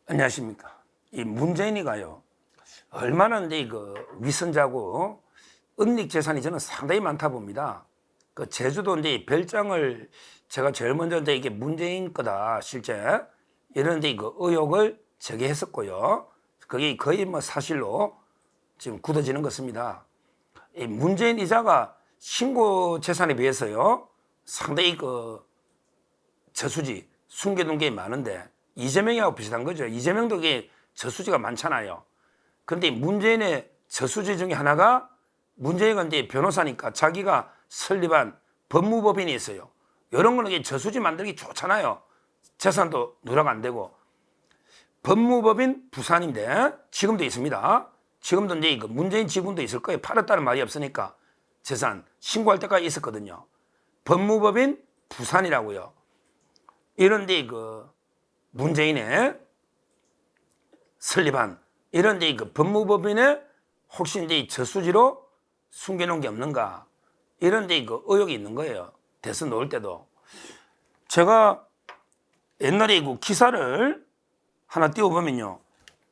안녕하십니까. 이 문재인이가요, 얼마나 이제 위선자고 은닉 재산이 저는 상당히 많다 봅니다. 제주도 이제 별장을 제가 제일 먼저 이제 이게 문재인 거다, 실제. 이런 이제 의혹을 제기했었고요. 그게 거의 사실로 지금 굳어지는 것입니다. 이 문재인 이자가 신고 재산에 비해서요, 상당히 저수지, 숨겨둔 게 많은데, 이재명이하고 비슷한 거죠. 이재명도 그게 저수지가 많잖아요. 그런데 문재인의 저수지 중에 하나가, 문재인은 이제 변호사니까 자기가 설립한 법무법인이 있어요. 이런 거는 저수지 만들기 좋잖아요. 재산도 누락 안 되고. 법무법인 부산인데 지금도 있습니다. 지금도 이제 문재인 지분도 있을 거예요. 팔았다는 말이 없으니까 재산 신고할 때까지 있었거든요. 법무법인 부산이라고요. 이런데 문재인의 설립한 이런 이제 법무법인에 혹시 이제 저수지로 숨겨놓은 게 없는가, 이런 이제 의혹이 있는 거예요. 대선 놓을 때도. 제가 옛날에 기사를 하나 띄워보면요,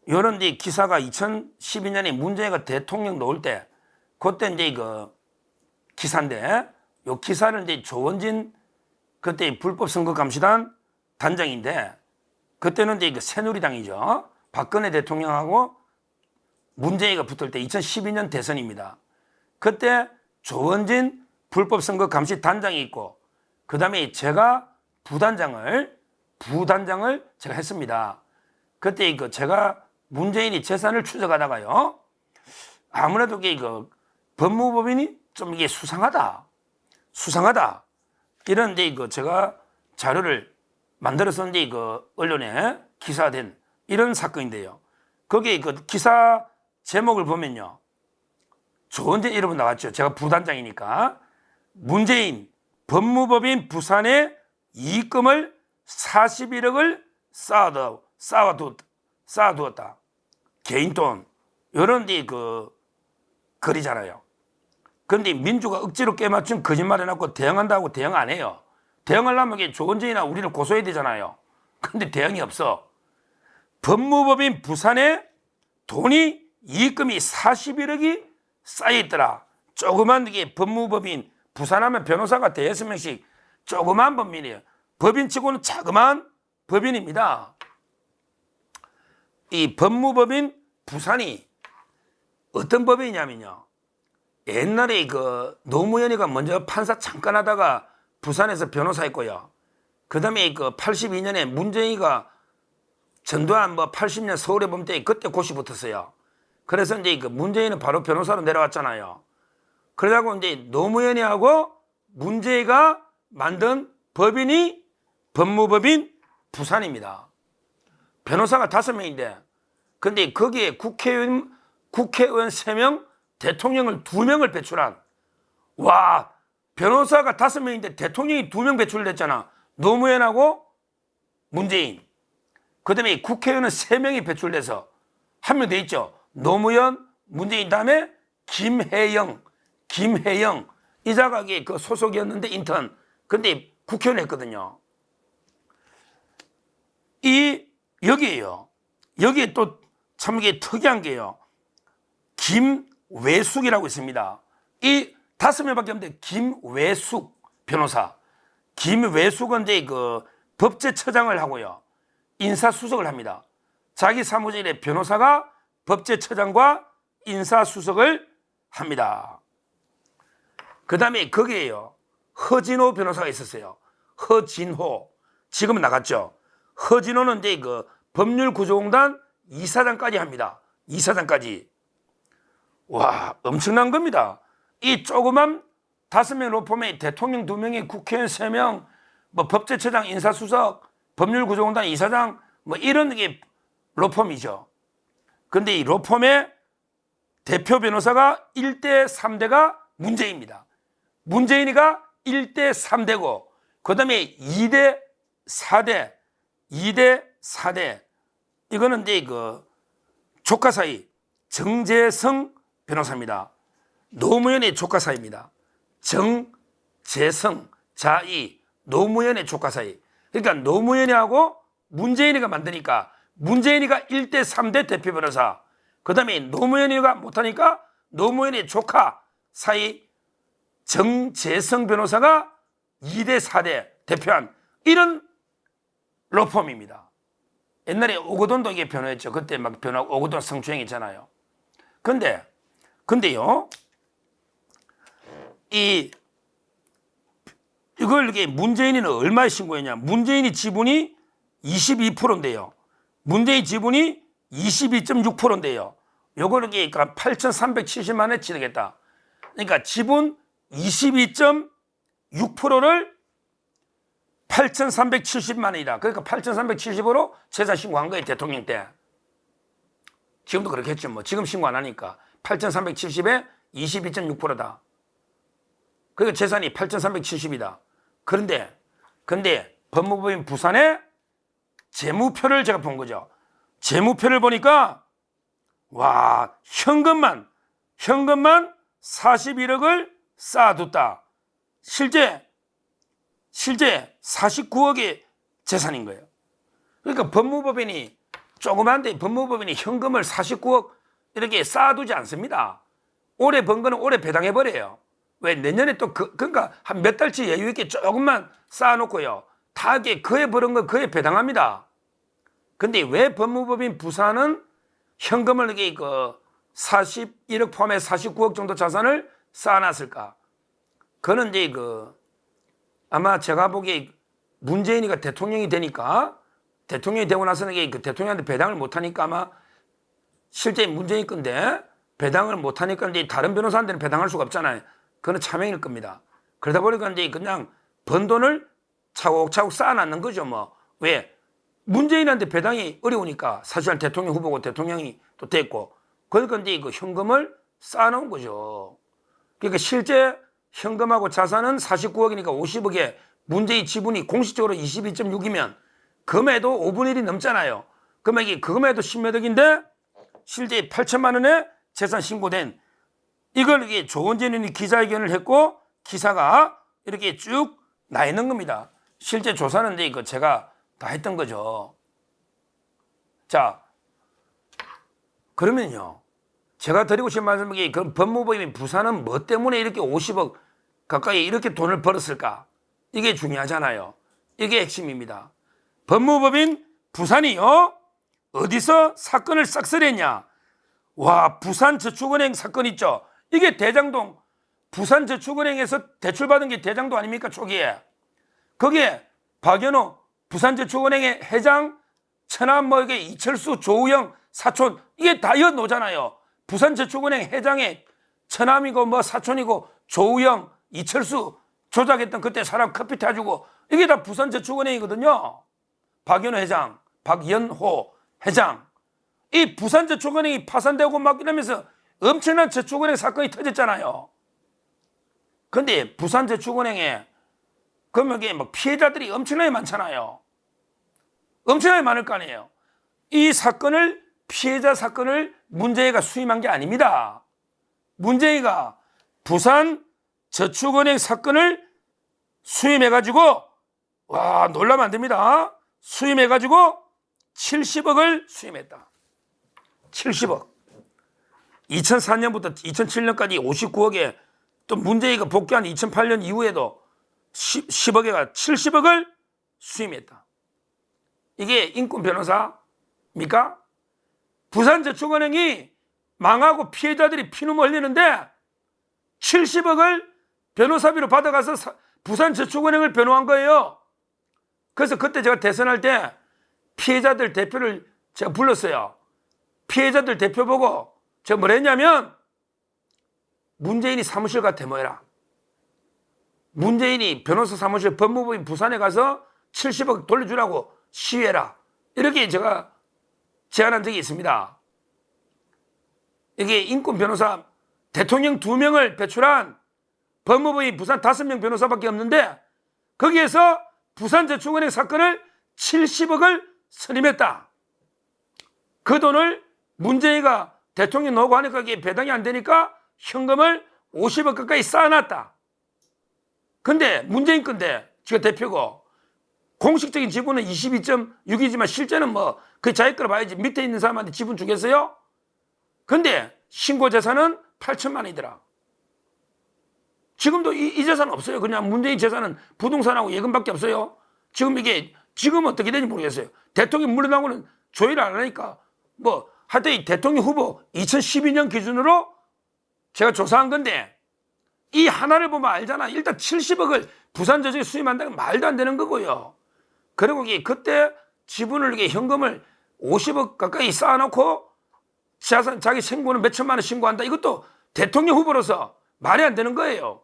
이런 이제 기사가 2012년에 문재인가 대통령 놓을 때, 그때 이제 기사인데, 요 기사는 이제 조원진 그때 불법선거감시단 단장인데, 그때는 이제 새누리당이죠. 박근혜 대통령하고 문재인이가 붙을 때 2012년 대선입니다. 그때 조원진 불법선거감시단장이 있고, 그 다음에 제가 부단장을 제가 했습니다. 그때 제가 문재인이 재산을 추적하다가요, 아무래도 법무법인이 좀 이게 수상하다. 이런 제가 자료를 만들어서 언론에 기사된 이런 사건인데요. 거기에 기사 제목을 보면요, 조원진 이름은 나왔죠. 제가 부단장이니까. 문재인 법무법인 부산에 이익금을 41억을 쌓아두었다. 개인 돈. 이런 글이잖아요. 그런데 민주가 억지로 깨맞춘 거짓말 해놓고 대응한다고 대응 안 해요. 대응하려면 조원진이나 우리를 고소해야 되잖아요. 그런데 대응이 없어. 법무법인 부산에 돈이, 이익금이 41억이 쌓여있더라. 조그만 법무법인, 부산하면 변호사가 5명씩 조그만 법인이에요. 법인치고는 자그마한 법인입니다. 이 법무법인 부산이 어떤 법인이냐면요, 옛날에 노무현이가 먼저 판사 잠깐 하다가 부산에서 변호사 했고요. 그 다음에 82년에 문재인이가 전두환 80년 서울에 봄 때 그때 고시 붙었어요. 그래서 이제 문재인은 바로 변호사로 내려왔잖아요. 그러다고 이제 노무현이하고 문재인이가 만든 법인이 법무법인 부산입니다. 변호사가 5명인데, 근데 거기에 국회의원 3명, 대통령을 2명을 배출한, 와, 변호사가 5명인데 대통령이 2명 배출됐잖아. 노무현하고 문재인. 그 다음에 국회의원은 3명이 배출돼서 1명 돼 있죠. 노무현, 문재인 다음에 김혜영. 이 자각이 소속이었는데 인턴. 근데 국회의원 했거든요. 여기에요. 여기에 또 참 이게 특이한 게요, 김외숙이라고 있습니다. 이 5명밖에 없는데 김외숙 변호사. 김외숙은 이제 법제처장을 하고요, 인사수석을 합니다. 자기 사무실에 변호사가 법제처장과 인사수석을 합니다. 그 다음에 거기에요, 허진호 변호사가 있었어요. 허진호. 지금은 나갔죠. 허진호는 이제 법률구조공단 이사장까지 합니다. 이사장까지. 와, 엄청난 겁니다. 이 조그만 5명 로펌에 대통령 2명이, 국회의원 3명, 법제처장, 인사수석, 법률구조공단 이사장, 이런 게 로펌이죠. 근데 이 로펌의 대표 변호사가 1대 3대가 문재인입니다. 문재인이가 1대 3대고, 그 다음에 2대 4대, 이거는 이제 조카 사이, 정재성 변호사입니다. 노무현의 조카 사이입니다. 정재성, 자이, 노무현의 조카 사이. 그러니까 노무현이하고 문재인이가 만드니까 문재인이가 1대 3대 대표 변호사, 그 다음에 노무현이가 못하니까 노무현의 조카 사이 정재성 변호사가 2대 4대 대표한 이런 로펌입니다. 옛날에 오거돈도 이게 변호했죠. 그때 막 오거돈 성추행 있잖아요. 근데요, 이걸 이게 문재인이는 얼마에 신고했냐? 문재인이 지분이 22%인데요. 문재인 지분이 22.6%인데요. 요걸 이게 8,370만 원에 지르겠다. 그러니까 지분 22.6%를 8,370만 원이다. 그러니까 8,370으로 재산 신고한 거예요, 대통령 때. 지금도 그렇게 했죠. 뭐 지금 신고 안 하니까 8,370에 22.6%다. 그러니까 재산이 8,370이다. 그런데 법무부인 부산에 재무표를 제가 본 거죠. 재무표를 보니까 와, 현금만 41억을 쌓아뒀다. 실제 49억의 재산인 거예요. 그러니까 법무법인이 조그만데 법무법인이 현금을 49억 이렇게 쌓아두지 않습니다. 올해 번 거는 올해 배당해버려요. 왜? 내년에 또 그러니까 한 몇 달치 여유 있게 조금만 쌓아놓고요. 다 이게 그에 벌은 거 그에 배당합니다. 근데 왜 법무법인 부산은 현금을 이게 41억 포함해 49억 정도 자산을 쌓아놨을까? 그는 이제 아마 제가 보기에 문재인이가 대통령이 되니까, 대통령이 되고 나서는 이게 대통령한테 배당을 못하니까 아마 실제 문재인 건데 배당을 못하니까 이제 다른 변호사한테는 배당할 수가 없잖아요. 그건 차명일 겁니다. 그러다 보니까 이제 그냥 번 돈을 차곡차곡 쌓아놨는 거죠. 뭐 왜? 문재인한테 배당이 어려우니까 사실 대통령 후보고 대통령이 또 됐고, 그러니까 이제 현금을 쌓아놓은 거죠. 그러니까 실제 현금하고 자산은 49억이니까 50억에 문재인 지분이 공식적으로 22.6이면 금액도 5분의 1이 넘잖아요. 금액이 금액도 10몇 억인데 실제 8천만 원에 재산 신고된 이걸 이게 조원진이 기자회견을 했고 기사가 이렇게 쭉 나 있는 겁니다. 실제 조사는 이제 이거 제가 다 했던 거죠. 자, 그러면요, 제가 드리고 싶은 말씀이 그 법무법인 부산은 뭐 때문에 이렇게 50억 가까이 이렇게 돈을 벌었을까? 이게 중요하잖아요. 이게 핵심입니다. 법무법인 부산이요, 어디서 사건을 싹쓸이했냐? 와, 부산저축은행 사건 있죠. 이게 대장동 부산저축은행에서 대출받은 게 대장동 아닙니까? 초기에 거기에 박연호 부산저축은행의 회장, 천안 뭐 이게 이철수, 조우영 사촌, 이게 다 연노잖아요. 부산저축은행 회장의 천암이고 뭐 사촌이고 조우영, 이철수 조작했던 그때 사람 커피 타주고 이게 다 부산저축은행이거든요. 박연호 회장, 박연호 회장. 이 부산저축은행이 파산되고 막 이러면서 엄청난 저축은행 사건이 터졌잖아요. 근데 부산저축은행에 그러면 이게 뭐 피해자들이 엄청나게 많잖아요. 엄청나게 많을 거 아니에요. 이 사건을, 피해자 사건을 문재인이가 수임한 게 아닙니다. 문재인이가 부산저축은행 사건을 수임해가지고, 와, 놀라면 안 됩니다. 수임해가지고 70억을 수임했다. 70억. 2004년부터 2007년까지 59억에 또 문재인이가 복귀한 2008년 이후에도 10억에가 70억을 수임했다. 이게 인권 변호사입니까? 부산저축은행이 망하고 피해자들이 피눈물 흘리는데 70억을 변호사비로 받아가서 부산저축은행을 변호한 거예요. 그래서 그때 제가 대선할 때 피해자들 대표를 제가 불렀어요. 피해자들 대표 보고 제가 뭘 했냐면, 문재인이 사무실 가 데모해라. 문재인이 변호사 사무실 법무부인 부산에 가서 70억 돌려주라고 시위해라. 이렇게 제가 제안한 적이 있습니다. 이게 인권 변호사 대통령 2명을 배출한 법무부인 부산 5명 변호사밖에 없는데 거기에서 부산저축은행 사건을 70억을 선임했다. 그 돈을 문재인이가 대통령 노고 하니까 이게 배당이 안 되니까 현금을 50억 가까이 쌓아놨다. 근데 문재인 건데 지가 대표고 공식적인 지분은 22.6이지만 실제는 뭐 그 자기 거로 봐야지 밑에 있는 사람한테 지분 주겠어요? 근데 신고 재산은 8천만 원이더라. 지금도 이 재산은 없어요. 그냥 문재인 재산은 부동산하고 예금밖에 없어요. 지금 어떻게 되는지 모르겠어요. 대통령 물러나고는 조회를 안 하니까 뭐 하여튼 이 대통령 후보 2012년 기준으로 제가 조사한 건데 이 하나를 보면 알잖아. 일단 70억을 부산저축에 수임한다는 건 말도 안 되는 거고요. 그리고 그때 지분을 현금을 50억 가까이 쌓아놓고 자산 자기 신고는 몇 천만 원 신고한다. 이것도 대통령 후보로서 말이 안 되는 거예요.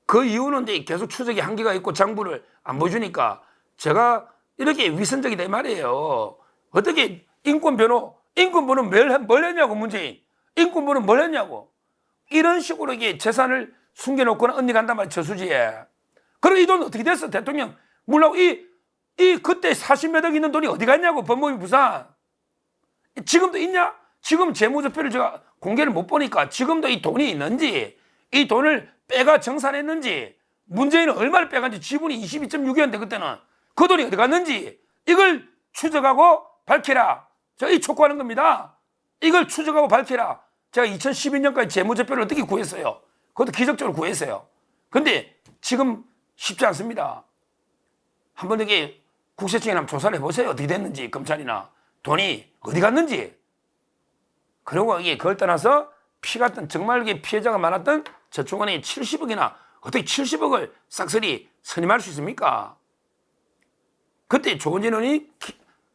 그 이유는 이제 계속 추적의 한계가 있고 장부를 안 보여주니까 제가 이렇게 위선적이다 이 말이에요. 어떻게 인권번호 뭘 했냐고 문재인. 인권번호 뭘 했냐고. 이런 식으로 재산을 숨겨놓고는 언니 간단 말이야 저수지에. 그럼 이 돈 어떻게 됐어 대통령. 물론 그때 40몇억 있는 돈이 어디 갔냐고 법무부 부산. 지금도 있냐? 지금 재무제표를 제가 공개를 못 보니까 지금도 이 돈이 있는지 이 돈을 빼가 정산했는지 문재인은 얼마를 빼간지 지분이 22.6이었는데 그때는 그 돈이 어디 갔는지 이걸 추적하고 밝혀라. 제가 이 촉구하는 겁니다. 이걸 추적하고 밝혀라. 제가 2012년까지 재무제표를 어떻게 구했어요? 그것도 기적적으로 구했어요. 근데 지금 쉽지 않습니다. 한번 국세청에 한번 조사를 해보세요. 어떻게 됐는지 검찰이나 돈이 어디 갔는지. 그리고 그걸 떠나서 피 같은 정말 피해자가 많았던 저축은행이 70억이나 어떻게 70억을 싹쓸이 선임할 수 있습니까? 그때 조은진 의원이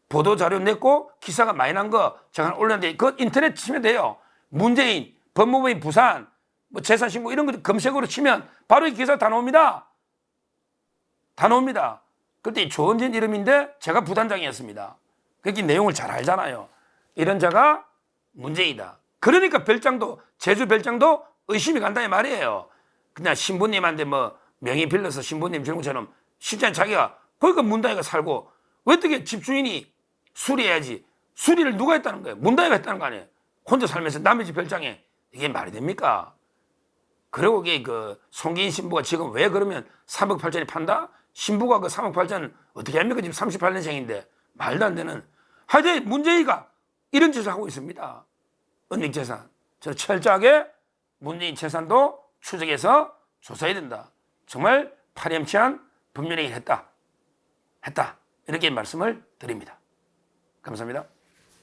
보도자료 냈고 기사가 많이 난 거 제가 올렸는데 그 인터넷 치면 돼요. 문재인, 법무부인 부산, 뭐 재산신고 이런 거 검색으로 치면 바로 이 기사 다 나옵니다. 다 나옵니다. 그때 조은진 이름인데 제가 부단장이었습니다. 그렇게 내용을 잘 알잖아요. 이런 자가 문재인이다. 그러니까 별장도 제주 별장도 의심이 간다 이 말이에요. 그냥 신부님한테 뭐 명의 빌려서 신부님 주는 것처럼 실제 자기가 거기가 문다이가 살고 왜 어떻게 집주인이 수리해야지. 수리를 누가 했다는 거예요? 문다이가 했다는 거 아니에요? 혼자 살면서 남의 집 별장에 이게 말이 됩니까? 그리고 송기인 신부가 지금 왜 그러면 3억 8천이 판다? 신부가 그 3억 8천은 어떻게 합니까? 지금 38년생인데 말도 안 되는. 하여튼 문재인이가 이런 짓을 하고 있습니다. 은닉 재산. 저 철저하게 문재인 재산도 추적해서 조사해야 된다. 정말 파렴치한 법률행위를 했다. 이렇게 말씀을 드립니다. 감사합니다.